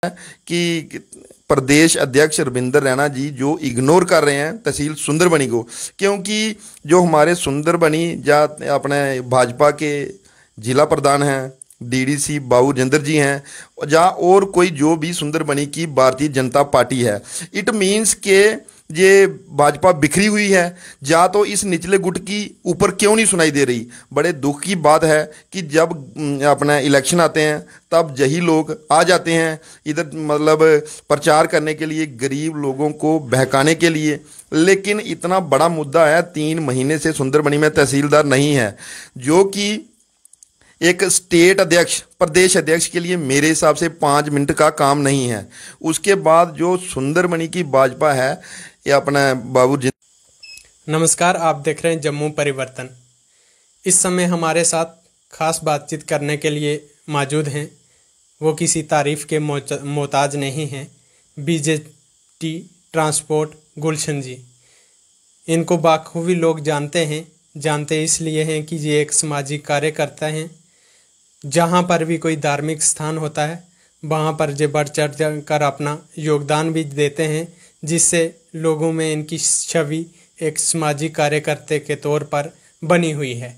कि प्रदेश अध्यक्ष रविंद्र रैना जी जो इग्नोर कर रहे हैं तहसील सुंदरबनी को, क्योंकि जो हमारे सुंदरबनी या अपने भाजपा के जिला प्रधान हैं डीडीसी बाबू राजेंद्र जी हैं, या और कोई जो भी सुंदरबनी की भारतीय जनता पार्टी है, इट मीन्स के ये भाजपा बिखरी हुई है, या तो इस निचले गुट की ऊपर क्यों नहीं सुनाई दे रही। बड़े दुख की बात है कि जब अपना इलेक्शन आते हैं तब यही लोग आ जाते हैं इधर, मतलब प्रचार करने के लिए, गरीब लोगों को बहकाने के लिए। लेकिन इतना बड़ा मुद्दा है, 3 महीने से सुंदरबनी में तहसीलदार नहीं है, जो कि एक स्टेट अध्यक्ष, प्रदेश अध्यक्ष के लिए मेरे हिसाब से 5 मिनट का काम नहीं है। उसके बाद जो सुंदरबनी की भाजपा है, ये अपना बाबू जी। नमस्कार, आप देख रहे हैं जम्मू परिवर्तन। इस समय हमारे साथ खास बातचीत करने के लिए मौजूद हैं, वो किसी तारीफ के मोहताज नहीं हैं, बीजेटी ट्रांसपोर्ट गुलशन जी। इनको बाखूबी लोग जानते इसलिए हैं कि ये एक सामाजिक कार्यकर्ता हैं। जहाँ पर भी कोई धार्मिक स्थान होता है वहाँ पर ये बढ़ चढ़ कर अपना योगदान भी देते हैं, जिससे लोगों में इनकी छवि एक सामाजिक कार्यकर्ता के तौर पर बनी हुई है।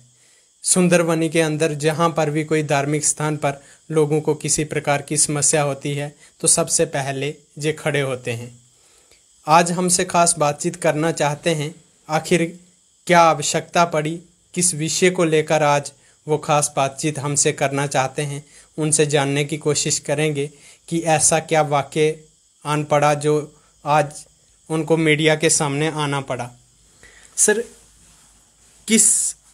सुंदरबनी के अंदर जहाँ पर भी कोई धार्मिक स्थान पर लोगों को किसी प्रकार की समस्या होती है तो सबसे पहले ये खड़े होते हैं। आज हमसे खास बातचीत करना चाहते हैं, आखिर क्या आवश्यकता पड़ी, किस विषय को लेकर आज वो खास बातचीत हमसे करना चाहते हैं। उनसे जानने की कोशिश करेंगे कि ऐसा क्या वाक़या आन पड़ा जो आज उनको मीडिया के सामने आना पड़ा। सर, किस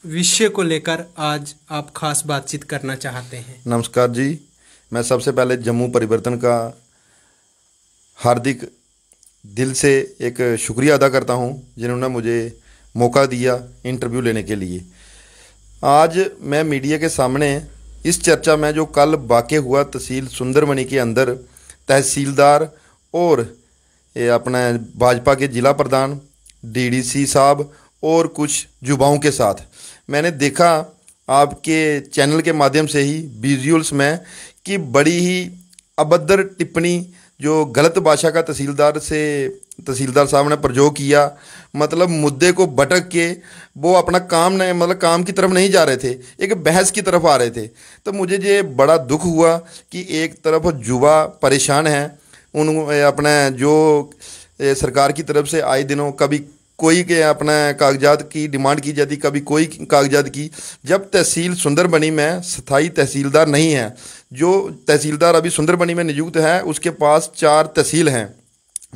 विषय को लेकर आज आप खास बातचीत करना चाहते हैं? नमस्कार जी, मैं सबसे पहले जम्मू परिवर्तन का हार्दिक दिल से एक शुक्रिया अदा करता हूं, जिन्होंने मुझे मौका दिया इंटरव्यू लेने के लिए। आज मैं मीडिया के सामने इस चर्चा में जो कल वाक़या हुआ तहसील सुंदरबनी के अंदर, तहसीलदार और ये अपना भाजपा के ज़िला प्रधान डीडीसी साहब और कुछ युवाओं के साथ, मैंने देखा आपके चैनल के माध्यम से ही विजुअल्स में कि बड़ी ही अभद्र टिप्पणी जो गलत भाषा का तहसीलदार साहब ने प्रयोग किया। मतलब मुद्दे को भटक के वो अपना काम नहीं, मतलब काम की तरफ नहीं जा रहे थे, एक बहस की तरफ आ रहे थे। तो मुझे ये बड़ा दुख हुआ कि एक तरफ युवा परेशान हैं, उन अपना जो सरकार की तरफ से आए दिनों कभी कोई के अपना कागजात की डिमांड की जाती, कभी कोई कागजात की। जब तहसील सुंदरबनी में स्थायी तहसीलदार नहीं है, जो तहसीलदार अभी सुंदरबनी में नियुक्त है उसके पास 4 तहसील हैं।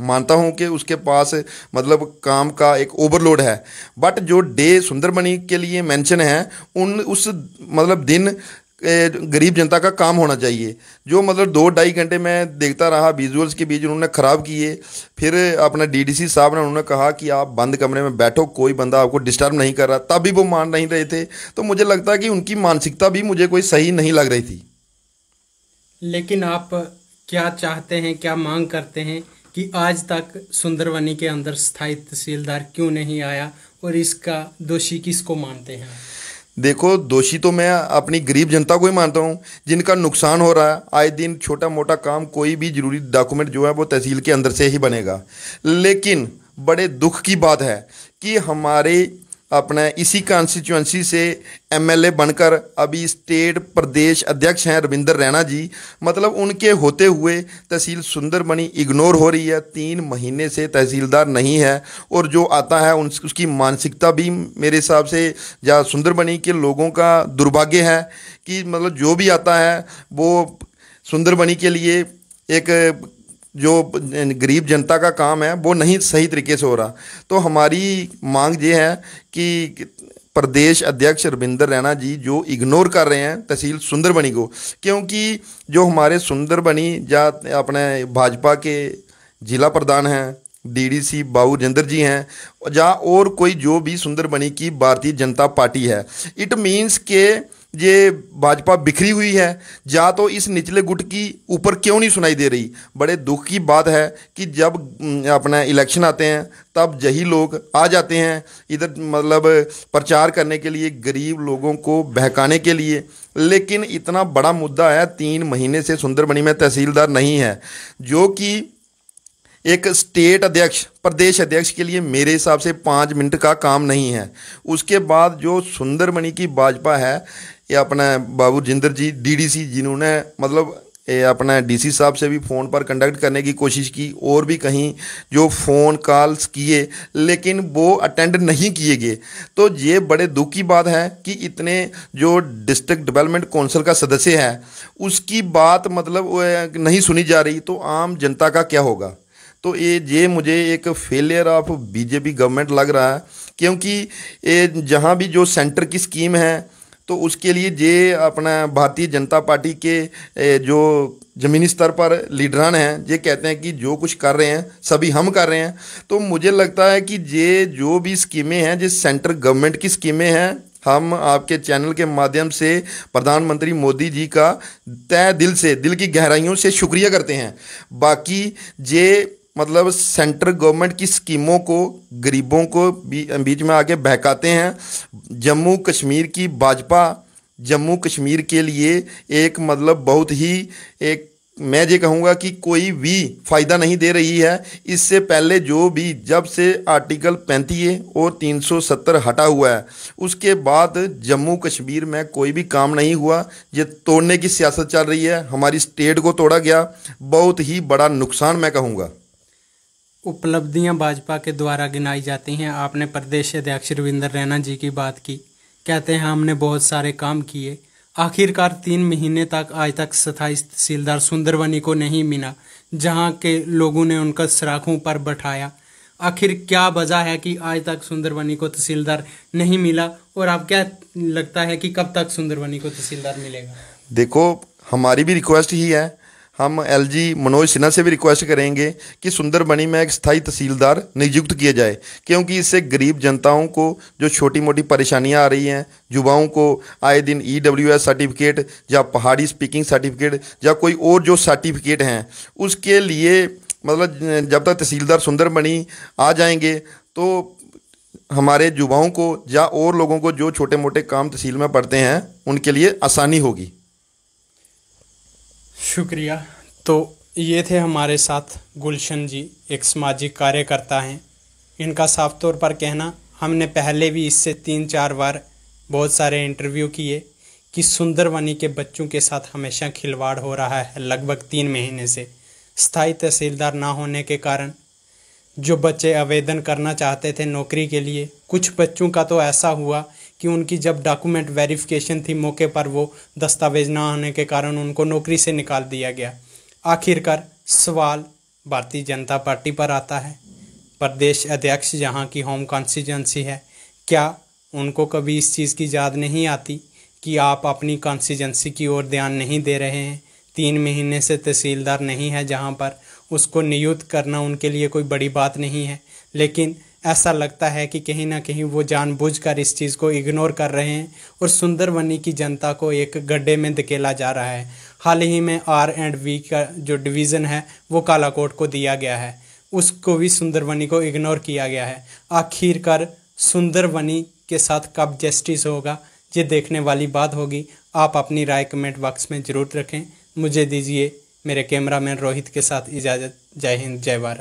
मानता हूं कि उसके पास मतलब काम का एक ओवरलोड है, बट जो डे सुंदरबनी के लिए मेंशन है उस मतलब दिन गरीब जनता का काम होना चाहिए। जो मतलब 2-2.5 घंटे में देखता रहा विजुअल्स के बीच उन्होंने ख़राब किए। फिर अपना डीडीसी साहब ने उन्होंने कहा कि आप बंद कमरे में बैठो, कोई बंदा आपको डिस्टर्ब नहीं कर रहा, तब भी वो मान नहीं रहे थे। तो मुझे लगता है कि उनकी मानसिकता भी मुझे कोई सही नहीं लग रही थी। लेकिन आप क्या चाहते हैं, क्या मांग करते हैं कि आज तक सुंदरबनी के अंदर स्थायी तहसीलदार क्यों नहीं आया, और इसका दोषी किसको मानते हैं? देखो, दोषी तो मैं अपनी गरीब जनता को ही मानता हूँ, जिनका नुकसान हो रहा है। आए दिन छोटा मोटा काम, कोई भी जरूरी डॉक्यूमेंट जो है वो तहसील के अंदर से ही बनेगा। लेकिन बड़े दुख की बात है कि हमारे अपने इसी कॉन्स्टिट्यूएंसी से एमएलए बनकर अभी स्टेट प्रदेश अध्यक्ष हैं रविंद्र रैना जी, मतलब उनके होते हुए तहसील सुंदरबनी इग्नोर हो रही है। 3 महीने से तहसीलदार नहीं है, और जो आता है उसकी मानसिकता भी मेरे हिसाब से या सुंदरबनी के लोगों का दुर्भाग्य है कि मतलब जो भी आता है वो सुंदरबनी के लिए एक जो गरीब जनता का काम है वो नहीं सही तरीके से हो रहा। तो हमारी मांग ये है कि प्रदेश अध्यक्ष रविंद्र रैना जी जो इग्नोर कर रहे हैं तहसील सुंदरबनी को, क्योंकि जो हमारे सुंदरबनी या अपने भाजपा के ज़िला प्रधान हैं डीडीसी बाबू राजेंद्र जी हैं, या और कोई जो भी सुंदरबनी की भारतीय जनता पार्टी है, इट मीन्स के ये भाजपा बिखरी हुई है, या तो इस निचले गुट की ऊपर क्यों नहीं सुनाई दे रही। बड़े दुख की बात है कि जब अपना इलेक्शन आते हैं तब यही लोग आ जाते हैं इधर, मतलब प्रचार करने के लिए, गरीब लोगों को बहकाने के लिए। लेकिन इतना बड़ा मुद्दा है, 3 महीने से सुंदरबनी में तहसीलदार नहीं है, जो कि एक स्टेट अध्यक्ष, प्रदेश अध्यक्ष के लिए मेरे हिसाब से 5 मिनट का काम नहीं है। उसके बाद जो सुंदरबनी की भाजपा है, ये अपना बाबू जिंदर जी डीडीसी, जिन्होंने मतलब ये अपना डीसी साहब से भी फ़ोन पर कंडक्ट करने की कोशिश की और भी कहीं जो फ़ोन कॉल्स किए, लेकिन वो अटेंड नहीं किए गए। तो ये बड़े दुख की बात है कि इतने जो डिस्ट्रिक्ट डेवलपमेंट काउंसिल का सदस्य है उसकी बात मतलब नहीं सुनी जा रही, तो आम जनता का क्या होगा। तो ये मुझे एक फेलियर ऑफ बीजेपी गवर्नमेंट लग रहा है, क्योंकि ये जहाँ भी जो सेंटर की स्कीम है तो उसके लिए ये अपना भारतीय जनता पार्टी के जो ज़मीनी स्तर पर लीडरान हैं, ये कहते हैं कि जो कुछ कर रहे हैं सभी हम कर रहे हैं। तो मुझे लगता है कि ये जो भी स्कीमें हैं, जिस सेंटर गवर्नमेंट की स्कीमें हैं, हम आपके चैनल के माध्यम से प्रधानमंत्री मोदी जी का तहे दिल से, दिल की गहराइयों से शुक्रिया करते हैं। बाकी ये मतलब सेंटर गवर्नमेंट की स्कीमों को गरीबों को बीच में आके बहकाते हैं। जम्मू कश्मीर की भाजपा जम्मू कश्मीर के लिए एक मतलब बहुत ही एक, मैं ये कहूँगा कि कोई भी फ़ायदा नहीं दे रही है। इससे पहले जो भी, जब से आर्टिकल 35 और 370 हटा हुआ है, उसके बाद जम्मू कश्मीर में कोई भी काम नहीं हुआ। ये तोड़ने की सियासत चल रही है, हमारी स्टेट को तोड़ा गया, बहुत ही बड़ा नुकसान मैं कहूँगा। उपलब्धियां भाजपा के द्वारा गिनाई जाती हैं। आपने प्रदेश अध्यक्ष रविंद्र रैना जी की बात की, कहते हैं हमने बहुत सारे काम किए। आखिरकार 3 महीने तक आज तक स्थायी तहसीलदार सुंदरबनी को नहीं मिला, जहां के लोगों ने उनका सराखों पर बैठाया। आखिर क्या वजह है कि आज तक सुंदरबनी को तहसीलदार नहीं मिला, और आप क्या लगता है कि कब तक सुंदरबनी को तहसीलदार मिलेगा? देखो, हमारी भी रिक्वेस्ट ही है, हम एलजी मनोज सिन्हा से भी रिक्वेस्ट करेंगे कि सुंदरबनी में एक स्थायी तहसीलदार नियुक्त किया जाए, क्योंकि इससे गरीब जनताओं को जो छोटी मोटी परेशानियां आ रही हैं, युवाओं को आए दिन EWS सर्टिफिकेट या पहाड़ी स्पीकिंग सर्टिफिकेट या कोई और जो सर्टिफिकेट हैं, उसके लिए मतलब जब तक तहसीलदार सुंदरबनी आ जाएंगे तो हमारे युवाओं को या और लोगों को जो छोटे मोटे काम तहसील में पड़ते हैं उनके लिए आसानी होगी। शुक्रिया। तो ये थे हमारे साथ गुलशन जी, एक सामाजिक कार्यकर्ता हैं। इनका साफ तौर पर कहना, हमने पहले भी इससे 3-4 बार बहुत सारे इंटरव्यू किए कि सुंदरबनी के बच्चों के साथ हमेशा खिलवाड़ हो रहा है। लगभग 3 महीने से स्थायी तहसीलदार ना होने के कारण जो बच्चे आवेदन करना चाहते थे नौकरी के लिए, कुछ बच्चों का तो ऐसा हुआ कि उनकी जब डॉक्यूमेंट वेरिफिकेशन थी मौके पर, वो दस्तावेज ना होने के कारण उनको नौकरी से निकाल दिया गया। आखिरकार सवाल भारतीय जनता पार्टी पर आता है। प्रदेश अध्यक्ष जहां की होम कॉन्स्टिट्यूंसी है, क्या उनको कभी इस चीज़ की याद नहीं आती कि आप अपनी कॉन्स्टिट्यूंसी की ओर ध्यान नहीं दे रहे हैं? 3 महीने से तहसीलदार नहीं है जहां पर, उसको नियुक्त करना उनके लिए कोई बड़ी बात नहीं है, लेकिन ऐसा लगता है कि कहीं ना कहीं वो जानबूझकर इस चीज़ को इग्नोर कर रहे हैं और सुंदरबनी की जनता को एक गड्ढे में धकेला जा रहा है। हाल ही में R&V का जो डिवीज़न है वो कालाकोट को दिया गया है, उसको भी सुंदरबनी को इग्नोर किया गया है। आखिरकार सुंदरबनी के साथ कब जस्टिस होगा, ये देखने वाली बात होगी। आप अपनी राय कमेंट बॉक्स में ज़रूर रखें। मुझे दीजिए मेरे कैमरामैन रोहित के साथ इजाज़त। जय हिंद, जय भारत।